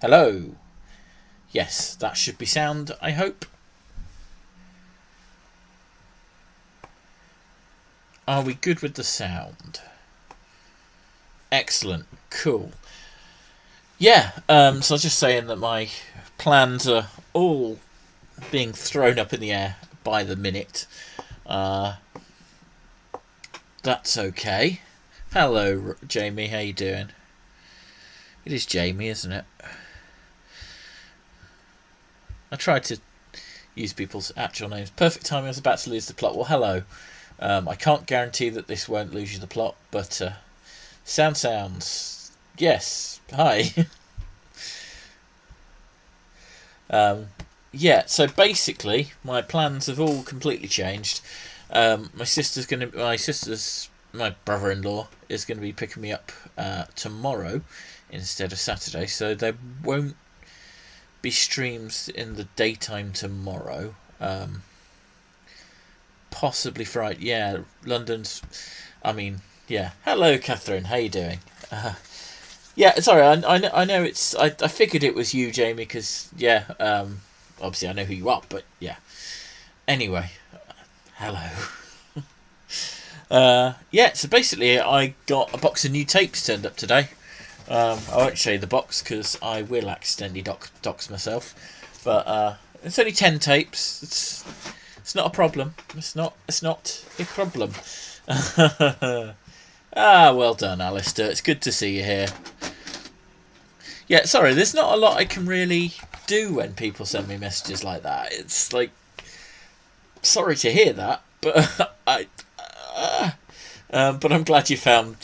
Hello. Yes, that should be sound, I hope. Are we good with the sound? Excellent. Cool. Yeah, so I was just saying that my plans are all being thrown up in the air by the minute. That's okay. Hello, Jamie. How you doing? It is Jamie, isn't it? I tried to use people's actual names. Perfect timing. I was about to lose the plot. Well, hello. I can't guarantee that this won't lose you the plot, but sounds. Yes. Hi. Yeah. So basically, my plans have all completely changed. My brother-in-law is going to be picking me up tomorrow instead of Saturday, so there won't be streams in the daytime tomorrow. Possibly Friday. Yeah, London's. I mean, yeah. Hello, Catherine. How you doing? Yeah, sorry. I know it's. I figured it was you, Jamie, because yeah. Obviously, I know who you are, but yeah. Anyway, hello. Yeah. So basically, I got a box of new tapes turned up today. I won't show you the box because I will accidentally dox myself. But it's only 10 tapes. It's not a problem. It's not a problem. Well done, Alistair. It's good to see you here. Yeah, sorry, there's not a lot I can really do when people send me messages like that. It's like, sorry to hear that, but but I'm glad you found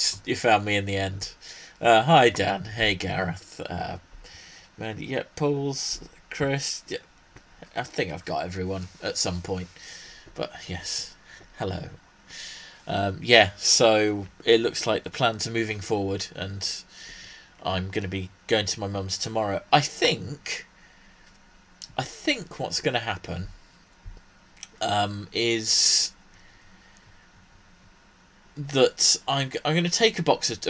me in the end. Hi, Dan. Hey, Gareth. Man, yeah, Paul's, Chris. Yeah, I think I've got everyone at some point. But yes, hello. Yeah, so it looks like the plans are moving forward, and I'm going to be going to my mum's tomorrow. I think what's going to happen is that I'm going to take a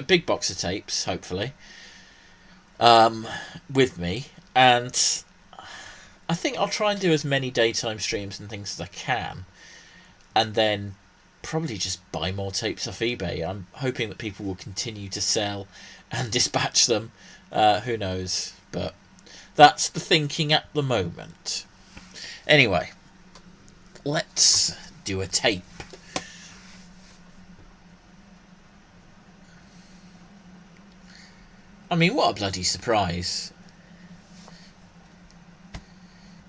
big box of tapes, hopefully, with me, and I think I'll try and do as many daytime streams and things as I can, and then probably just buy more tapes off eBay. I'm hoping that people will continue to sell and dispatch them. Who knows? But that's the thinking at the moment. Anyway, let's do a tape. I mean, what a bloody surprise.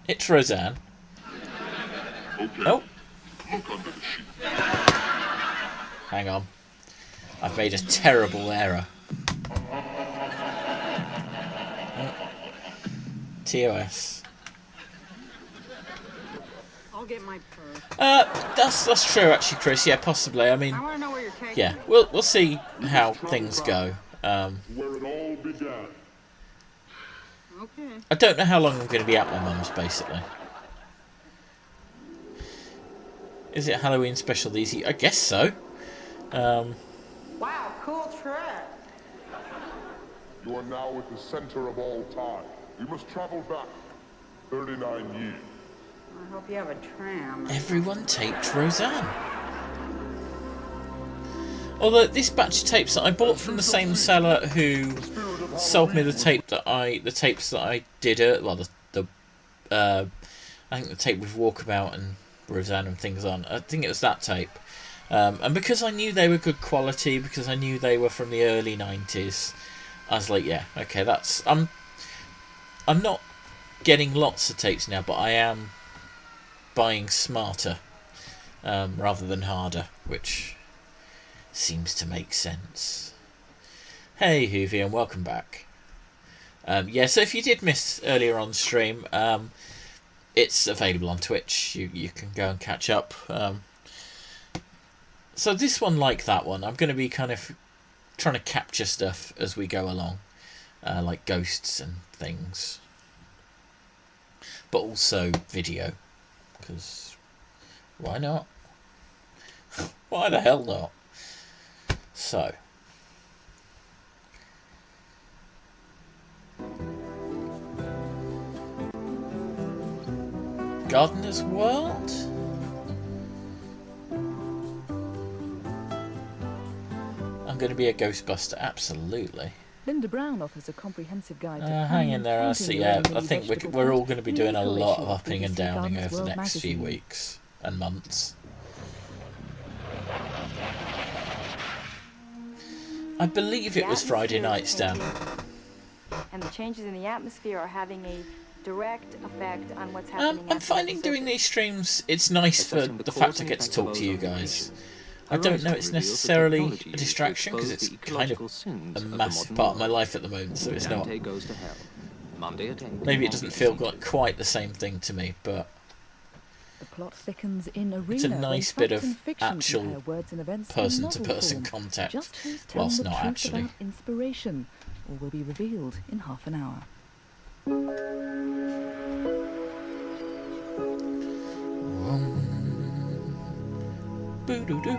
It's Roseanne. Okay. Oh. Look under the sheet. Hang on. I've made a terrible error. TOS. I'll get my purse. That's true actually, Chris. Yeah, possibly. I mean, I want to know where you're taking yeah, me. we'll see how things go. Where it all began. Okay. I don't know how long I'm going to be at my mum's, basically. Is it Halloween special these? I guess so. Wow, cool trip. You are now at the center of all time. You must travel back 39 years. I hope you have a tram. Everyone taped Roseanne. Although this batch of tapes that I bought from the same seller who sold me the tapes that I did. I think the tape with Walkabout and Roseanne and things on. I think it was that tape. And because I knew they were good quality, because I knew they were from the early 90s, I was like, yeah, okay, that's... I'm not getting lots of tapes now, but I am buying smarter rather than harder, which seems to make sense. Hey, Hoovy, and welcome back. Yeah, so if you did miss earlier on stream, it's available on Twitch. You can go and catch up. So this one, like that one, I'm going to be kind of trying to capture stuff as we go along, like ghosts and things, but also video, because why not? Why the hell not? So Gardener's World? I'm going to be a Ghostbuster, absolutely. Linda Brown offers a comprehensive guide to Hang in there, I see. Yeah, I think we're all going to be doing a Nicola lot issue of of upping and BBC downing Gardens over the World next few magazine. weeks and months. I believe it was Friday night, Stan. And the changes in the atmosphere are having a direct effect on what's happening. I'm finding doing these streams, it's nice for the fact I get to talk to you guys. I don't know it's necessarily a distraction because it's kind of a massive part of my life at the moment, so it's not. Maybe it doesn't feel like quite the same thing to me, but The plot thickens in Arena, it's a nice bit of actual person-to-person person-to-person contact, Just who's telling whilst the not truth actually. about inspiration, or will be revealed in half an hour. Boo-doo-doo.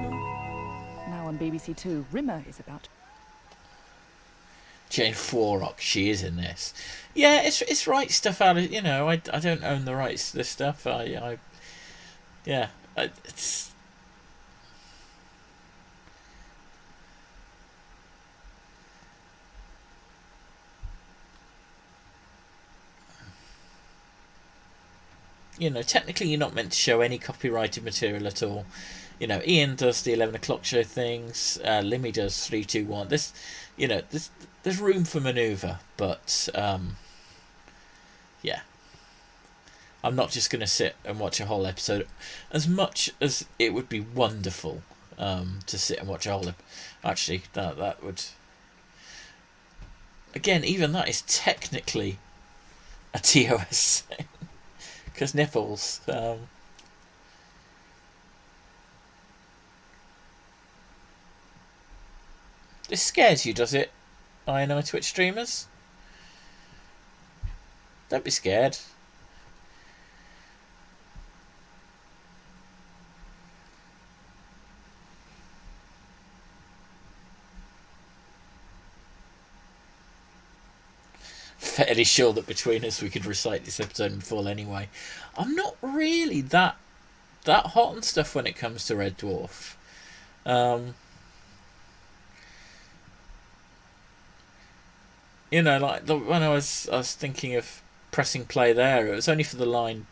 Now on BBC Two, Rimmer is about. Jane Forerock, she is in this. Yeah, it's right stuff out of, I don't own the rights to this stuff. It's technically you're not meant to show any copyrighted material at all. Ian does the 11 o'clock show things. Limmy does 321. There's room for manoeuvre, but yeah, I'm not just going to sit and watch a whole episode. As much as it would be wonderful to sit and watch a whole. Actually, that would. Again, even that is technically a TOS thing. Because nipples. This scares you, does it? I know Twitch streamers. Don't be scared. Fairly sure that between us we could recite this episode in full anyway. I'm not really that hot on stuff when it comes to Red Dwarf. When I was thinking of pressing play there, it was only for the line.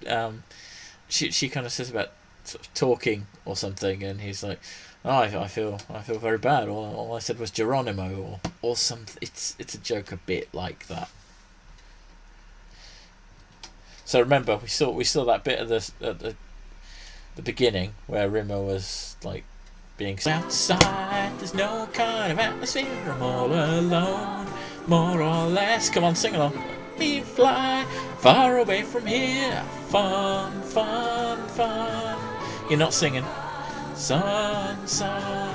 She kind of says about sort of talking or something, and he's like, "Oh, I feel very bad." All I said was Geronimo or something. It's a joke a bit like that. So remember, we saw that bit at the beginning where Rimmer was like being outside. There's no kind of atmosphere. I'm all alone, more or less. Come on, sing along. We fly far away from here. Fun, fun, fun. You're not singing. Sun, sun.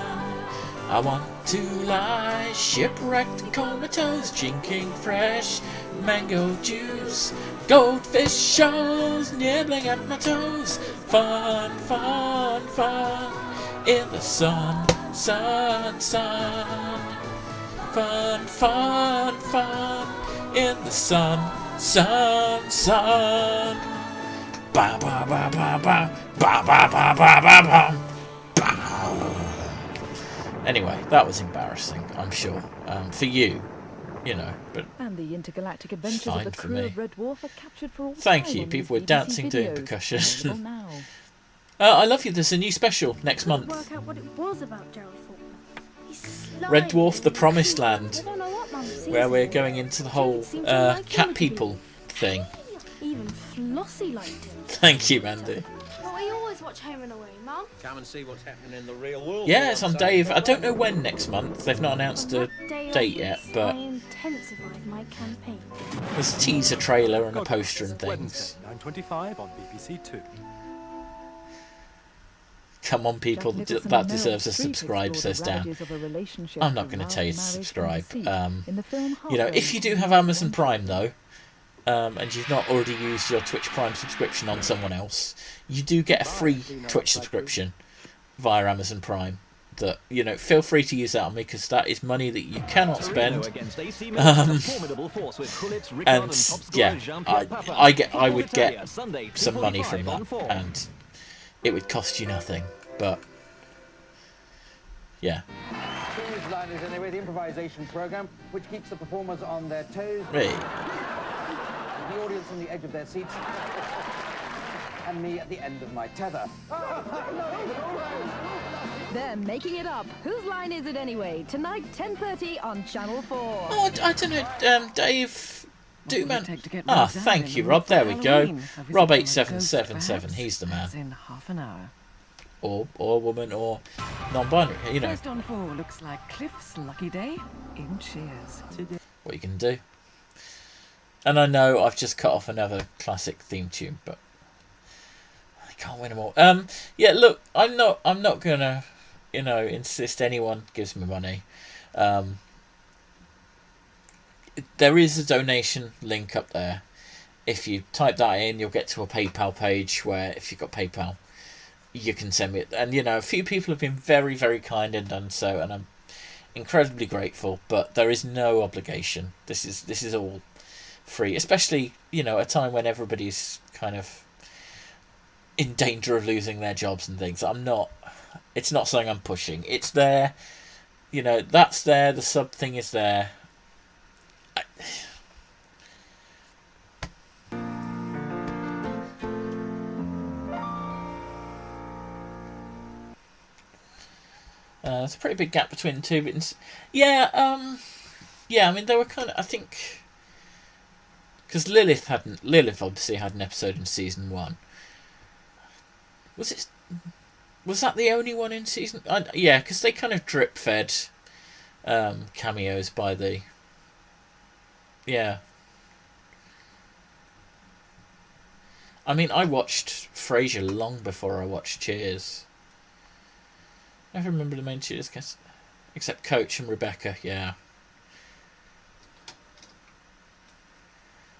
I want to lie shipwrecked and comatose, drinking fresh mango juice. Goldfish shows, nibbling at my toes. Fun, fun, fun. In the sun, sun, sun. Fun, fun, fun. In the sun, sun, sun. Ba ba ba ba ba ba ba ba ba ba ba. Anyway, that was embarrassing, I'm sure, for you, but And the intergalactic adventures of fine the for crew me. of Red Dwarf are captured for all Thank time you. on People these were BBC dancing, doing videos, percussion. available now. I love you. There's a new special next month. Work out what it was about Gerald Faulkner. He's Red slimy Dwarf: The and Promised creepy. Land, I don't know what Mum sees where we're in going him. into the whole Seems to like cat him. people thing. Even Flossie liked him. Thank you, Mandy. But we always watch Home and Away, Mum. Come and see what's happening in the real world. Yeah, it's on Dave. I don't know when next month. They've not announced a date yet, but I intensified my campaign. there's a teaser trailer and a poster and things. Wednesday, 9:25 on BBC Two. Come on, people, Jack Nicholson that and Meryl deserve to Streep subscribe, explore says the Dan. ravages of a relationship I'm not through going to love, tell you to marriage, and subscribe. deceit. In the film If you do have Amazon Prime, though, and you've not already used your Twitch Prime subscription on someone else, you do get a free Twitch subscription via Amazon Prime that, you know, feel free to use that on me, because that is money that you cannot spend. And yeah, I would get some money from that, and it would cost you nothing. But yeah. Liners anyway, the improvisation program, which keeps the performers on their toes. Right. The audience on the edge of their seats. And me at the end of my tether. They're making it up. Whose line is it anyway? Tonight, 10:30 on Channel 4. Oh, I don't know, Dave Duman. Ah, thank you, Rob. There we go. Rob8777. He's the man. In half an hour. Or woman, or non-binary. You know. First on 4 looks like Cliff's lucky day in Cheers. What you can do. And I know I've just cut off another classic theme tune, but I can't win them all. Yeah, look, I'm not gonna, you know, insist anyone gives me money. There is a donation link up there. If you type that in, you'll get to a PayPal page where, if you've got PayPal, you can send me it. And, you know, a few people have been very, very kind and done so, and I'm incredibly grateful, but there is no obligation. This is all free, especially, you know, a time when everybody's kind of in danger of losing their jobs and things. It's not something I'm pushing. It's there, you know, that's there, the sub thing is there. There's a pretty big gap between the two, but yeah, I mean, they were kind of, I think, because Lilith obviously had an episode in season 1. Was that the only one in season? Yeah, because they kind of drip fed cameos by the. Yeah. I mean, I watched Frasier long before I watched Cheers. I never remember the main Cheers cast, except Coach and Rebecca. Yeah.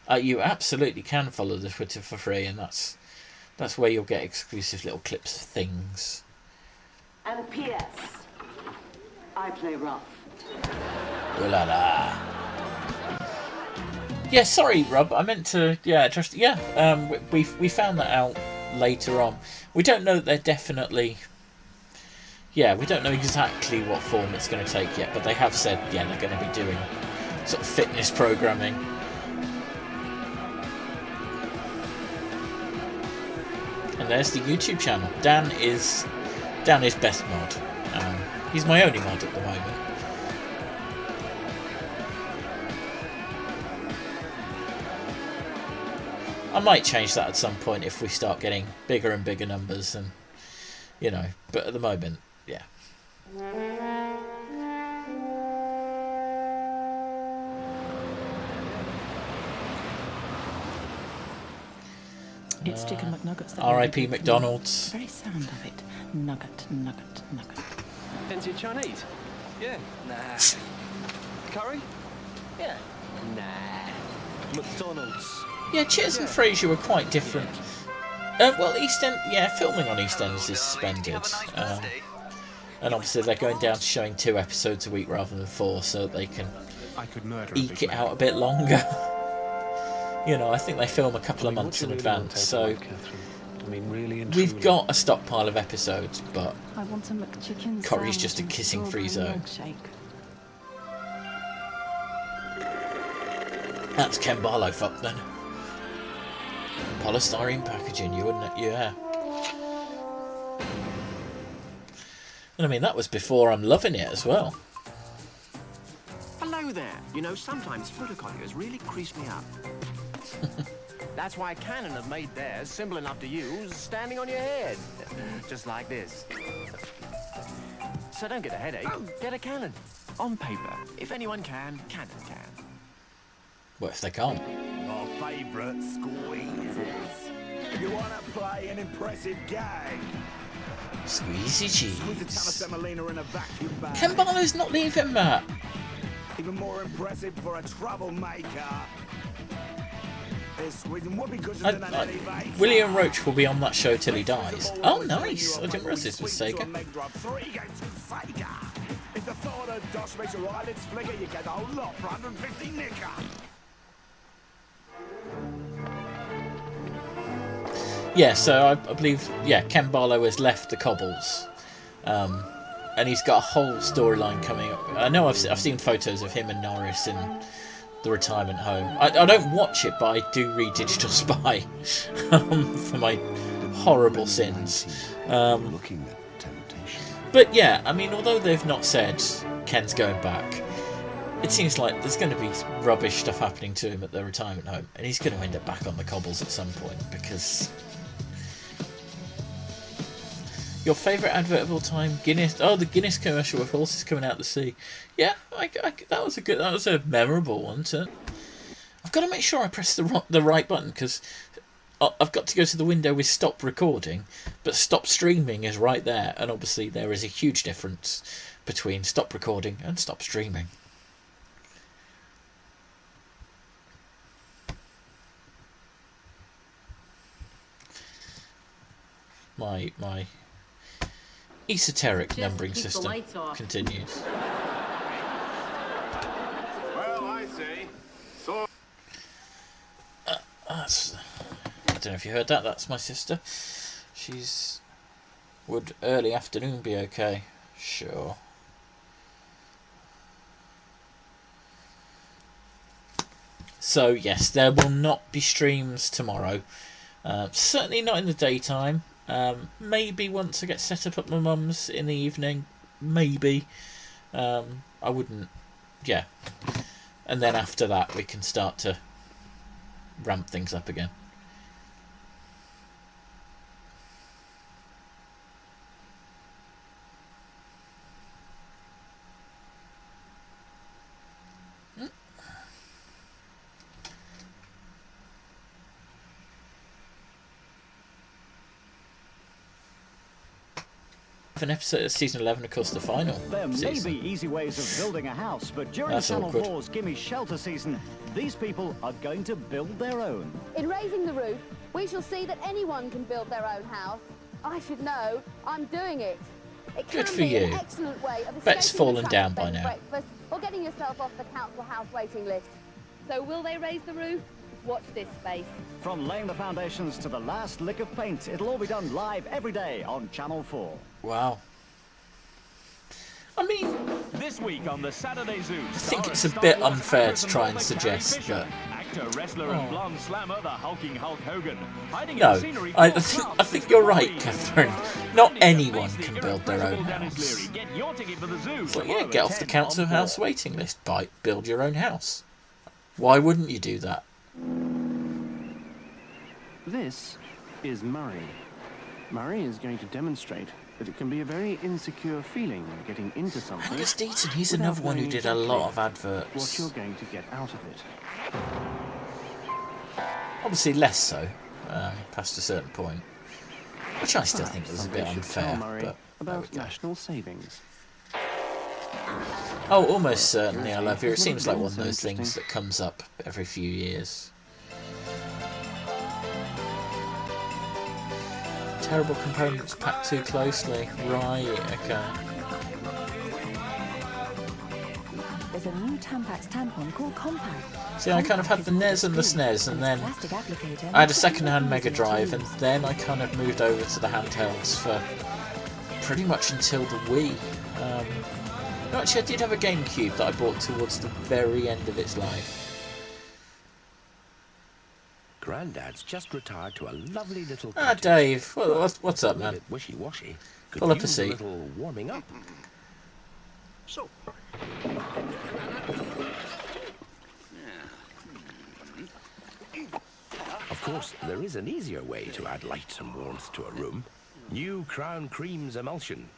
You absolutely can follow the Twitter for free, and that's where you'll get exclusive little clips of things. And P.S. I play rough. Ooh la la. Yeah, sorry, Rob. I meant to. Yeah, just yeah. We found that out later on. We don't know that they're definitely. Yeah, we don't know exactly what form it's going to take yet, but they have said, yeah, they're going to be doing sort of fitness programming. And there's the YouTube channel. Dan is best mod. He's my only mod at the moment. I might change that at some point if we start getting bigger and bigger numbers, and you know. But at the moment, yeah. It's chicken McNuggets. R.I.P. McDonald's. The very sound of it. Nugget, nugget, nugget. Fancy Chinese? Yeah. Nah. Curry? Yeah. Nah. McDonald's. Yeah, Cheers and Frasier were quite different. Well, East End, yeah, filming on East End is suspended. And obviously they're going down to showing 2 episodes a week rather than 4, so that they can eke it out a bit longer. You know, I think they film a couple of months in advance, so we've got a stockpile of episodes, but I want a McChicken Corey's just a kissing free zone. That's Ken Barlow, fuck then. Polystyrene packaging, you wouldn't, yeah. And I mean, that was before I'm loving it as well. Hello there. You know, sometimes photocopiers really crease me up. That's why Canon have made theirs simple enough to use, standing on your head. Just like this. So don't get a headache, get a Canon. On paper. If anyone can, Canon can. What if they can't? Our favourite squeezes. You want to play an impressive game? Squeezy cheese. Squeeze a ton of semolina in a vacuum bag. Ken Barlow's not leaving, Matt. Even more impressive for a troublemaker. They're squeezing whoopee cushions in an elevator. William Roach will be on that show till he dies. Oh, nice! I didn't realise this was Sega. If the thought of DOS makes your eyelids flicker, you get the whole lot for 150 nicker. Yeah, so I believe, Ken Barlow has left the Cobbles. And he's got a whole storyline coming up. I know I've seen photos of him and Norris in the retirement home. I don't watch it, but I do read Digital Spy for my horrible sins. Looking at temptation. But yeah, I mean, although they've not said Ken's going back, it seems like there's going to be rubbish stuff happening to him at the retirement home, and he's going to end up back on the Cobbles at some point, because... Your favourite advert of all time? Guinness. Oh, the Guinness commercial with horses coming out the sea. Yeah, that was a memorable one, too. I've got to make sure I press the right button, because I've got to go to the window with stop recording, but stop streaming is right there, and obviously there is a huge difference between stop recording and stop streaming. My esoteric numbering system continues. Well, I say. So. I don't know if you heard that. That's my sister. Would early afternoon be okay? Sure. So yes, there will not be streams tomorrow. Certainly not in the daytime. Maybe once I get set up at my mum's in the evening, maybe. I wouldn't, yeah. And then after that we can start to ramp things up again. An episode of season 11, of course, the final There season. may be easy ways of building a house, but during Channel 4's Gimme Shelter season, these people are going to build their own. In raising the roof, we shall see that anyone can build their own house. I should know. I'm doing it. It Good can for be you. An excellent way of Bet's escaping fallen the trap down of by bed and now. breakfast or getting yourself off the council house waiting list. So will they raise the roof? Watch this space. From laying the foundations to the last lick of paint, it'll all be done live every day on Channel 4. Wow. I mean, this week on the Saturday Zoo, I think it's a bit unfair to try and suggest that. Actor, wrestler, and blonde slammer, the hulking Hulk Hogan. No, I think you're right, Catherine. Not anyone can build their own house. So yeah, get off the council house waiting list. Build your own house. Why wouldn't you do that? This is Murray. Murray is going to demonstrate that it can be a very insecure feeling getting into something. Angus Deaton, he's another one who did a lot of adverts. What you're going to get out of it. Obviously less so, past a certain point. Which I still think was a bit unfair. But about national savings. Oh, almost certainly I love you. It seems like one of those things that comes up every few years. Terrible components packed too closely. Right, okay. There's a new Tampax tampon called Compact. See, I kind of had the NES and the SNES, and then I had a second-hand Mega Drive, and then I kind of moved over to the handhelds for pretty much until the Wii. No, actually, I did have a GameCube that I bought towards the very end of its life. Grandad's just retired to a lovely little. Ah, Dave, what's up, man? Wishy-washy. Pull up a seat. A little warming up. So. Of course, there is an easier way to add light and warmth to a room. New Crown Cream's emulsion.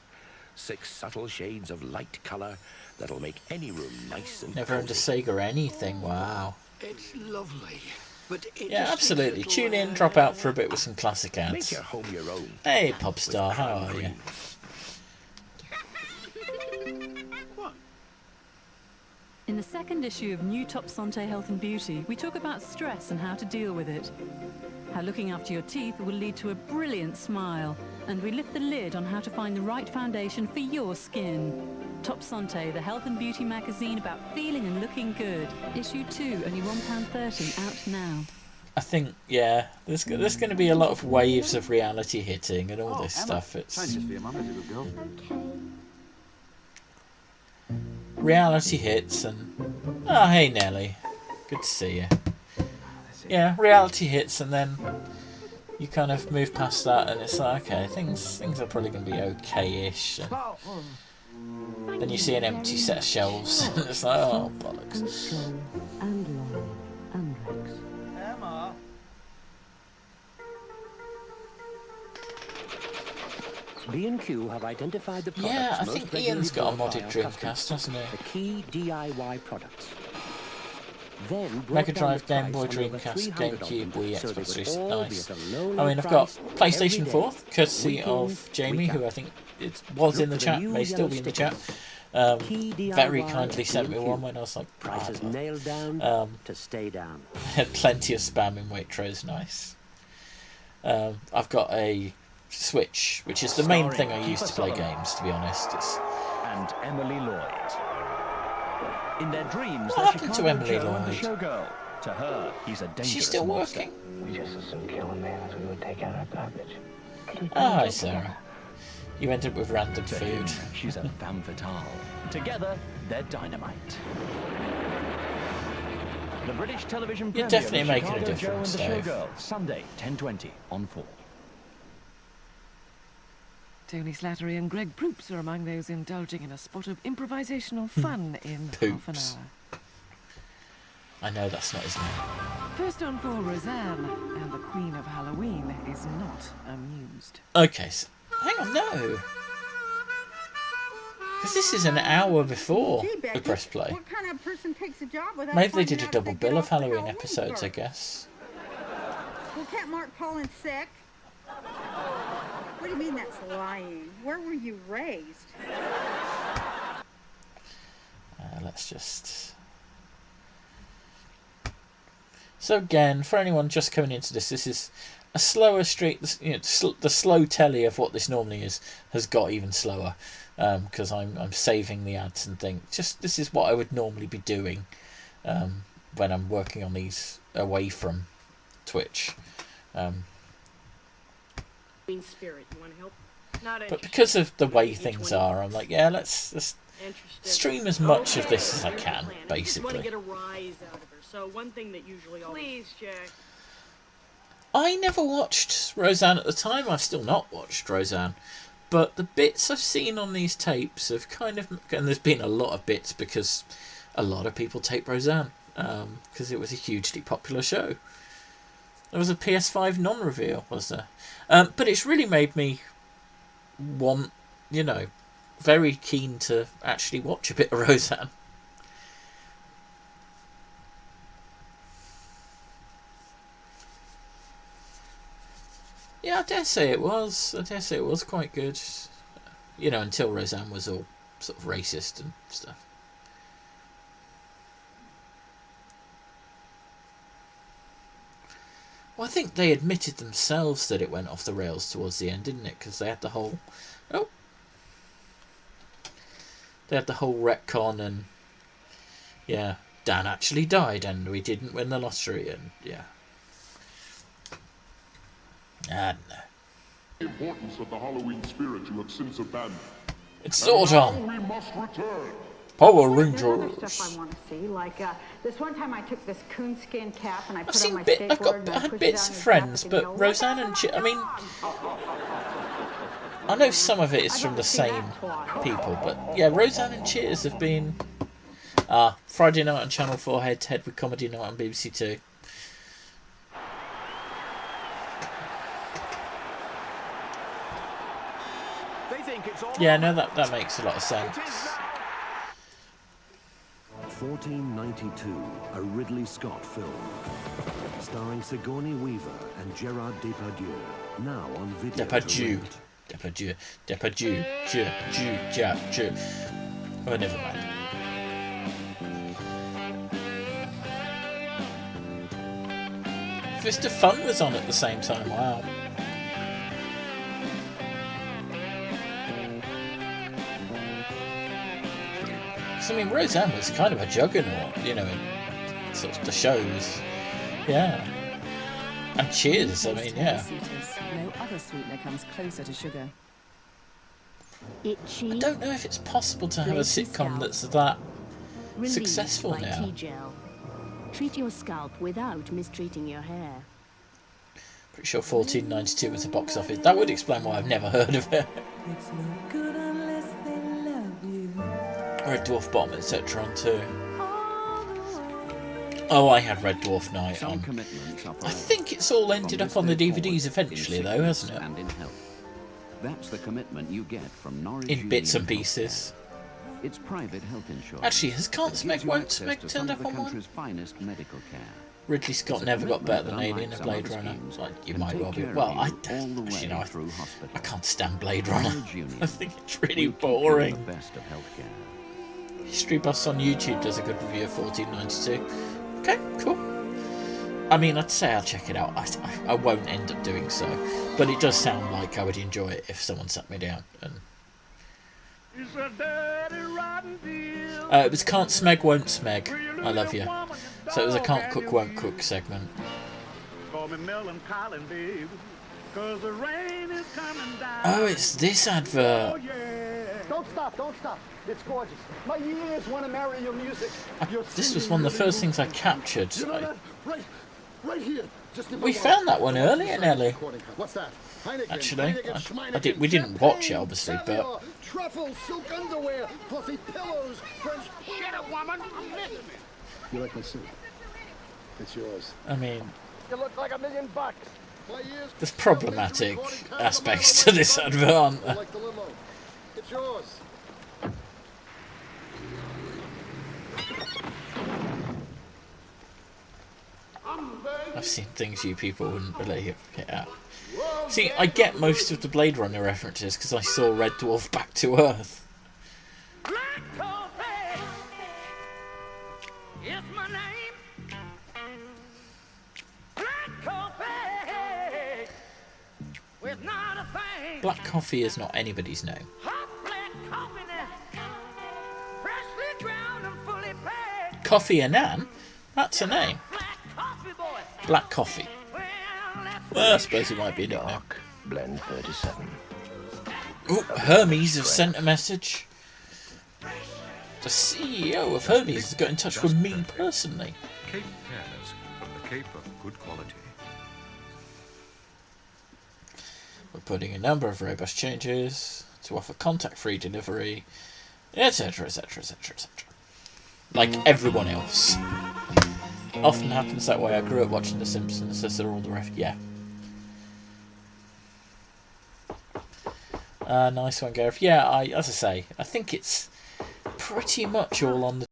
6 subtle shades of light colour that'll make any room nice and Never under Sega anything, wow. It's lovely. But yeah, absolutely. Tune in, drop out for a bit with some classic ads. Make your home your own. Hey, Popstar, how are you? In the second issue of New Top Santé Health and Beauty, we talk about stress and how to deal with it. How looking after your teeth will lead to a brilliant smile, and we lift the lid on how to find the right foundation for your skin. Top Santé, the health and beauty magazine about feeling and looking good. Issue 2, only £1.30, out now. I think, yeah, there's going to be a lot of waves of reality hitting and all this stuff. It's reality hits and oh, hey Nelly, good to see you. Yeah, reality hits and then you kind of move past that and it's like, okay, things are probably going to be okay-ish. And then you see an empty set of shelves and it's like, oh bollocks. Emma. B&Q have identified the products. Yeah, I think Ian's got a modded Dreamcast, hasn't he? The key DIY products. Then Mega Drive, Game Boy, Dreamcast, GameCube, Wii, Xbox 360. Nice. I mean, I've got PlayStation 4, courtesy of Jamie, who I think was in the chat, may still be in the chat. Very kindly sent me one when I was like, prices nailed down to stay down. Had plenty of spam in Waitrose, nice. I've got a Switch, which is the main thing I use to play games, to be honest. And Emily Lloyd. In their dreams, what happened to Emily Lloyd? Showgirl. To her, he's a dangerous She's still monster. working. We just as soon kill a man as we would take out our garbage. Oh, hi, Sarah. You ended up with random To food. him, she's a femme fatale. Together, they're dynamite. The British television You're premiere definitely of making a Chicago difference, Joe and the Dave. Showgirl, Sunday, 10:20 on 4. Tony Slattery and Greg Proops are among those indulging in a spot of improvisational fun in half an Poops. hour. I know that's not his name. First on 4, Roseanne, and the Queen of Halloween is not amused. Okay, so, hang on, no. Because this is an hour before Gee, Becky, the press play. What kind of person takes a job without Maybe they finding did a out double if they get bill of off the Halloween episodes, I first? guess. Well, can't Mark call in sick? What do you mean that's lying? Where were you raised? Let's just... So again, for anyone just coming into this, this is a slower street. You know, the slow telly of what this normally is has got even slower because I'm saving the ads and things. Just this is what I would normally be doing when I'm working on these away from Twitch. Spirit, you want to help? Not But interested. because of the way things are, I'm like, yeah, let's stream as much of this as I can, I just want to basically. get a rise out of her. So one thing that usually always... Please, Jack. I never watched Roseanne at the time. I've still not watched Roseanne. But the bits I've seen on these tapes have kind of... And there's been a lot of bits because a lot of people tape Roseanne. Because it was a hugely popular show. There was a PS5 non-reveal, was there? But it's really made me want, you know, very keen to actually watch a bit of Roseanne. Yeah, I dare say it was. I dare say it was quite good. You know, until Roseanne was all sort of racist and stuff. Well, I think they admitted themselves that it went off the rails towards the end, didn't it? Because they had the whole... Oh! They had the whole retcon and... Yeah, Dan actually died and we didn't win the lottery and... Yeah. I don't know. The importance of the Halloween spirit you have since abandoned. It's sword on. We must return. Power There's other Rangers. stuff I want to see, like this one time I took this coonskin cap and I I've put it on seen my I've skateboard and got I had pushed bits it of down Friends, his but back Roseanne and I mean, I know some of it is from the same people, but yeah, Roseanne and Cheers have been Friday night on Channel 4 head to head with Comedy Night on BBC 2. Yeah, no, that makes a lot of sense. 1492, a Ridley Scott film, starring Sigourney Weaver and Gerard Depardieu, now on video. Depardieu. Oh, never mind. Breakfast of Fun was on at the same time. Wow. So, I mean, Roseanne was kind of a juggernaut, you know, in sort of the shows. Yeah. And Cheers, I mean, yeah. No other sweetener comes closer to sugar. I don't know if it's possible to have a sitcom that's that successful now. Treat your scalp without mistreating your hair. Pretty sure 1492 was a box office. That would explain why I've never heard of it. It's no good unless they love you. Red Dwarf Bottom, etc. on too. Oh, I had Red Dwarf Night on. I think it's all ended up on the DVDs eventually, though, hasn't it? And in health. That's the commitment you get from Norwich in bits and pieces. It's private health insurance. Actually, has Can't Smeg, Won't Smeg turned up on one? Finest medical care. Ridley Scott never got better than Alien and Blade Runner. Like, you might well be. Well, I can't stand Blade Runner. I think it's really boring. History Buffs on YouTube does a good review of 1492. Okay, cool. I mean, I'd say I'll check it out. I won't end up doing so, but it does sound like I would enjoy it if someone sat me down. And it was Can't Smeg, Won't Smeg. I love you. So it was a Can't Cook, Won't Cook segment. Oh, it's this advert. Don't stop, don't stop. It's gorgeous. My ears want to marry your music. This was one of the first things I captured. Right here. We found that one earlier, Nelly. What's that? Actually, we didn't watch it, obviously, but truffle, silk underwear, fluffy pillows, French. Shut up, woman. I'm listening. You like my suit? It's yours. I mean, you look like $1 million. there's problematic aspects to this advert, aren't there? It's yours. I've seen things you people wouldn't believe. Yeah. See, I get most of the Blade Runner references because I saw Red Dwarf Back to Earth. Black Coffee is not anybody's name. Coffee Annan? That's a name. Black Coffee. Well, I suppose it might be a nickname. Blend 37. Oh, Hermes have sent a message. The CEO of Hermes has got in touch with me personally. Cape pears from the Cape of good quality. We're putting a number of robust changes to offer contact-free delivery, etc., etc., etc., etc. Like everyone else. Often happens that way. I grew up watching The Simpsons, as they're all the ref. Yeah. Nice one, Gareth. Yeah, as I say, I think it's pretty much all on the